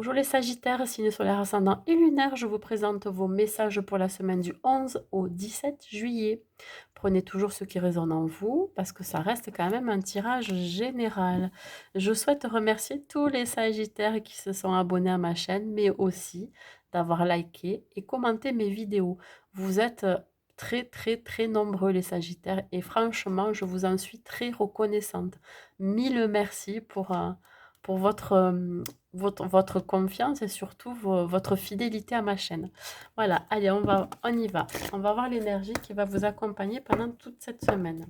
Bonjour les Sagittaires, signe solaire ascendant et lunaire, je vous présente vos messages pour la semaine du 11 au 17 juillet. Prenez toujours ce qui résonne en vous parce que ça reste quand même un tirage général. Je souhaite remercier tous les Sagittaires qui se sont abonnés à ma chaîne, mais aussi d'avoir liké et commenté mes vidéos. Vous êtes très très très nombreux les Sagittaires et franchement, je vous en suis très reconnaissante. Mille merci pour votre confiance et surtout votre fidélité à ma chaîne. Voilà, allez, on y va. On va voir l'énergie qui va vous accompagner pendant toute cette semaine.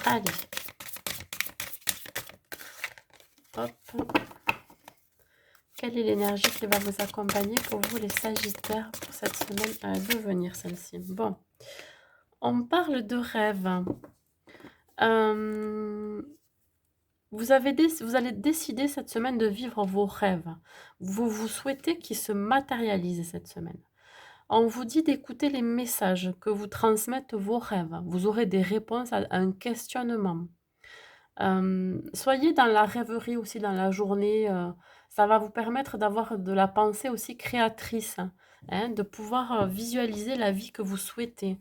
Allez. Hop. Quelle est l'énergie qui va vous accompagner pour vous les Sagittaires pour cette semaine à devenir celle-ci? Bon, on parle de rêve. Vous allez décider cette semaine de vivre vos rêves. Vous souhaitez qu'ils se matérialisent cette semaine. On vous dit d'écouter les messages que vous transmettent vos rêves. Vous aurez des réponses à un questionnement. Soyez dans la rêverie aussi dans la journée. Ça va vous permettre d'avoir de la pensée aussi créatrice, hein, de pouvoir visualiser la vie que vous souhaitez.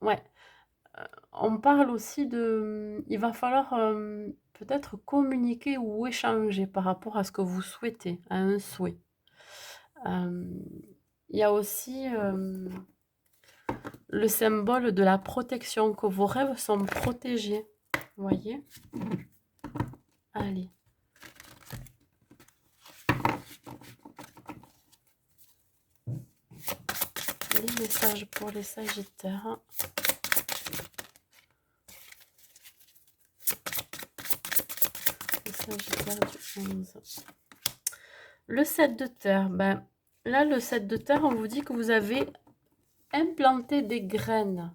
Ouais. On parle aussi de... Il va falloir peut-être communiquer ou échanger par rapport à ce que vous souhaitez, à un souhait. Il y a aussi le symbole de la protection, que vos rêves sont protégés. Vous voyez? Allez. Les messages pour les Sagittaires. Les Sagittaires du 11. Le 7 de terre. Ben, là, le 7 de terre, on vous dit que vous avez implanté des graines,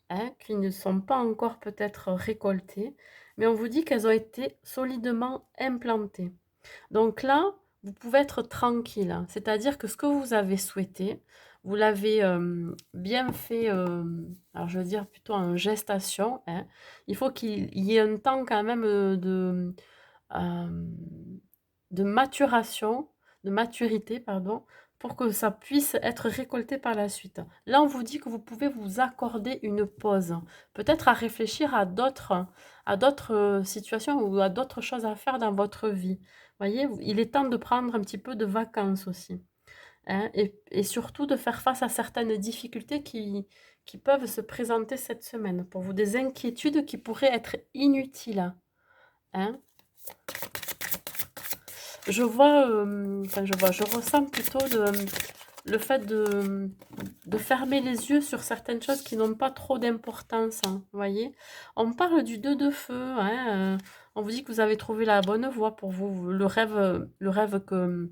hein, qui ne sont pas encore peut-être récoltées, mais on vous dit qu'elles ont été solidement implantées. Donc là, vous pouvez être tranquille, hein. C'est-à-dire que ce que vous avez souhaité, vous l'avez bien fait, alors je veux dire plutôt en gestation, hein. Il faut qu'il y ait un temps quand même euh, de maturation, de maturité, pardon, pour que ça puisse être récolté par la suite. Là, on vous dit que vous pouvez vous accorder une pause, peut-être à réfléchir à d'autres situations ou à d'autres choses à faire dans votre vie. Voyez, il est temps de prendre un petit peu de vacances aussi, hein, et surtout de faire face à certaines difficultés qui peuvent se présenter cette semaine pour vous, des inquiétudes qui pourraient être inutiles, hein. Je ressens plutôt le fait de fermer les yeux sur certaines choses qui n'ont pas trop d'importance, hein, vous voyez. On parle du 2 de feu, hein, on vous dit que vous avez trouvé la bonne voie pour vous. Le rêve que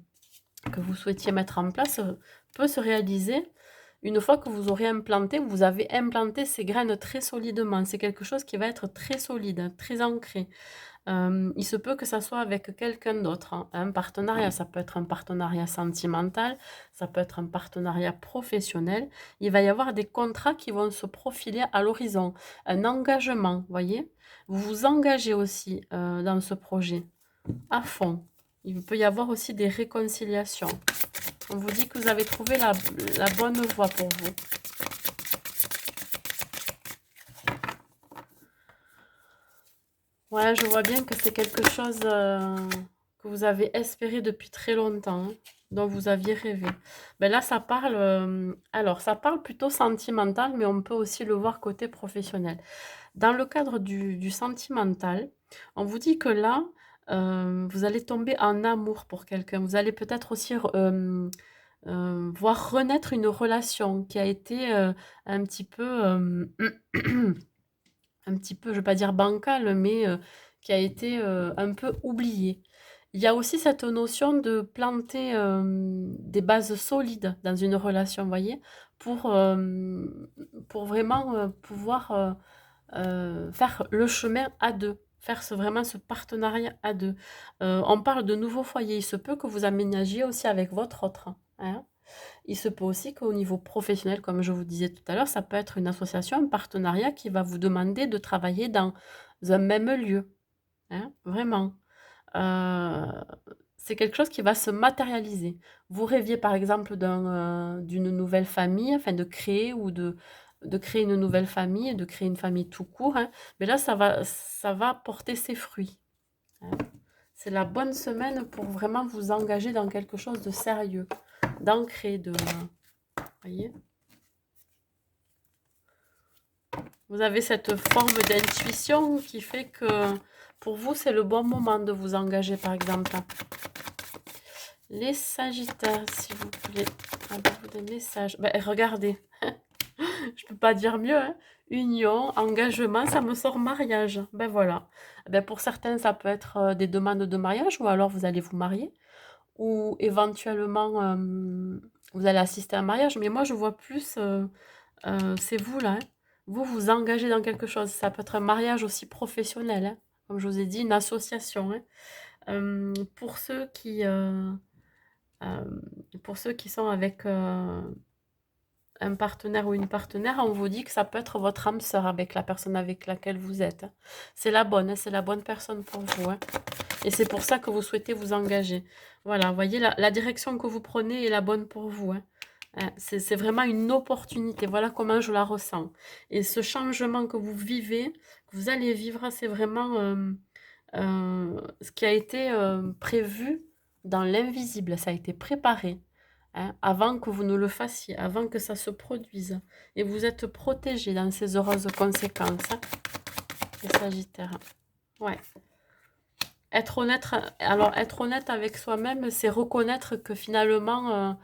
vous souhaitiez mettre en place peut se réaliser une fois que vous aurez implanté, vous avez implanté ces graines très solidement. C'est quelque chose qui va être très solide, très ancré. Il se peut que ça soit avec quelqu'un d'autre, hein. Un partenariat, ça peut être un partenariat sentimental, ça peut être un partenariat professionnel. Il va y avoir des contrats qui vont se profiler à l'horizon, un engagement, voyez? Vous vous engagez aussi dans ce projet à fond. Il peut y avoir aussi des réconciliations. On vous dit que vous avez trouvé la bonne voie pour vous. Ouais, je vois bien que c'est quelque chose que vous avez espéré depuis très longtemps, hein, dont vous aviez rêvé. Ben là, ça parle, alors, ça parle plutôt sentimental, mais on peut aussi le voir côté professionnel. Dans le cadre du sentimental, on vous dit que là, vous allez tomber en amour pour quelqu'un. Vous allez peut-être aussi voir renaître une relation qui a été un petit peu un petit peu, je ne vais pas dire bancal, mais qui a été un peu oublié. Il y a aussi cette notion de planter des bases solides dans une relation, vous voyez, pour, euh, pour vraiment pouvoir faire le chemin à deux, faire vraiment ce partenariat à deux. On parle de nouveaux foyers, il se peut que vous aménagiez aussi avec votre autre, hein. Il se peut aussi qu'au niveau professionnel, comme je vous disais tout à l'heure, ça peut être une association, un partenariat qui va vous demander de travailler dans un même lieu, hein, vraiment. Euh, c'est quelque chose qui va se matérialiser. Vous rêviez par exemple d'une nouvelle famille, enfin de créer ou de créer une nouvelle famille, de créer une famille tout court, hein, mais là ça va porter ses fruits, hein. C'est la bonne semaine pour vraiment vous engager dans quelque chose de sérieux, d'ancré, voyez. Vous avez cette forme d'intuition qui fait que pour vous, c'est le bon moment de vous engager, par exemple. Les Sagittaires, s'il vous plaît. Avez-vous des messages? Ben, regardez, je peux pas dire mieux, hein. Union, engagement, ça me sort mariage. Ben voilà. Ben, pour certains, ça peut être des demandes de mariage ou alors vous allez vous marier. Ou éventuellement, vous allez assister à un mariage. Mais moi, je vois plus, c'est vous là, hein. Vous vous engagez dans quelque chose. Ça peut être un mariage aussi professionnel, hein. Comme je vous ai dit, une association, hein. Pour euh, pour ceux qui sont avec un partenaire ou une partenaire, on vous dit que ça peut être votre âme sœur avec la personne avec laquelle vous êtes, hein. C'est la bonne, hein, c'est la bonne personne pour vous, hein. Et c'est pour ça que vous souhaitez vous engager. Voilà, vous voyez, la direction que vous prenez est la bonne pour vous, hein. C'est vraiment une opportunité. Voilà comment je la ressens. Et ce changement que vous vivez, que vous allez vivre, c'est vraiment ce qui a été prévu dans l'invisible. Ça a été préparé, hein, avant que vous ne le fassiez, avant que ça se produise. Et vous êtes protégé dans ces heureuses conséquences, hein, les Sagittaires. Ouais. Être honnête avec soi-même, c'est reconnaître que finalement,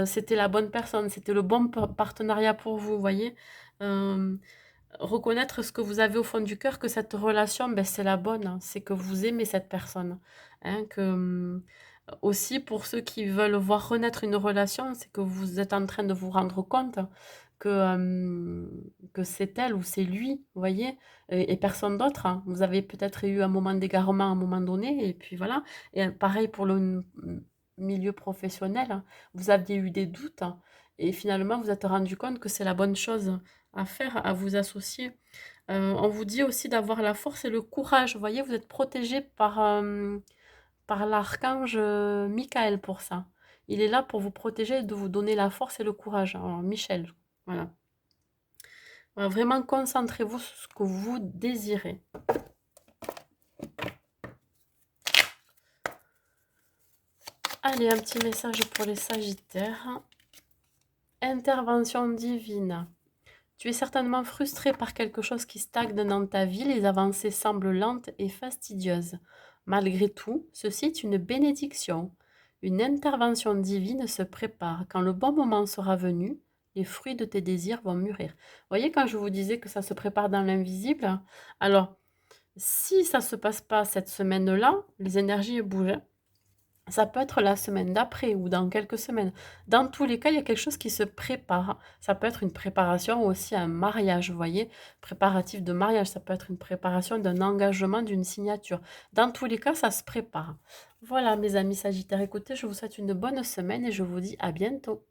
c'était la bonne personne, c'était le bon partenariat pour vous, vous voyez. Euh, Reconnaître ce que vous avez au fond du cœur, que cette relation, ben, c'est la bonne, hein, c'est que vous aimez cette personne, hein, aussi pour ceux qui veulent voir renaître une relation, c'est que vous êtes en train de vous rendre compte que c'est elle ou c'est lui, vous voyez, et personne d'autre, hein. Vous avez peut-être eu un moment d'égarement à un moment donné, et puis voilà. Et pareil pour le milieu professionnel, hein. Vous aviez eu des doutes, hein, et finalement vous êtes rendu compte que c'est la bonne chose à faire, à vous associer. On vous dit aussi d'avoir la force et le courage. Vous voyez, vous êtes protégé par l'archange Michael pour ça. Il est là pour vous protéger et de vous donner la force et le courage. Alors, Michel, voilà. Voilà, vraiment, concentrez-vous sur ce que vous désirez. Allez, un petit message pour les Sagittaires. Intervention divine. Tu es certainement frustré par quelque chose qui stagne dans ta vie, les avancées semblent lentes et fastidieuses. Malgré tout, ceci est une bénédiction. Une intervention divine se prépare. Quand le bon moment sera venu, les fruits de tes désirs vont mûrir. Vous voyez, quand je vous disais que ça se prépare dans l'invisible, alors si ça ne se passe pas cette semaine-là, les énergies bougent. Ça peut être la semaine d'après ou dans quelques semaines. Dans tous les cas, il y a quelque chose qui se prépare. Ça peut être une préparation aussi à un mariage, vous voyez, préparatif de mariage. Ça peut être une préparation d'un engagement, d'une signature. Dans tous les cas, ça se prépare. Voilà, mes amis Sagittaires, écoutez, je vous souhaite une bonne semaine et je vous dis à bientôt.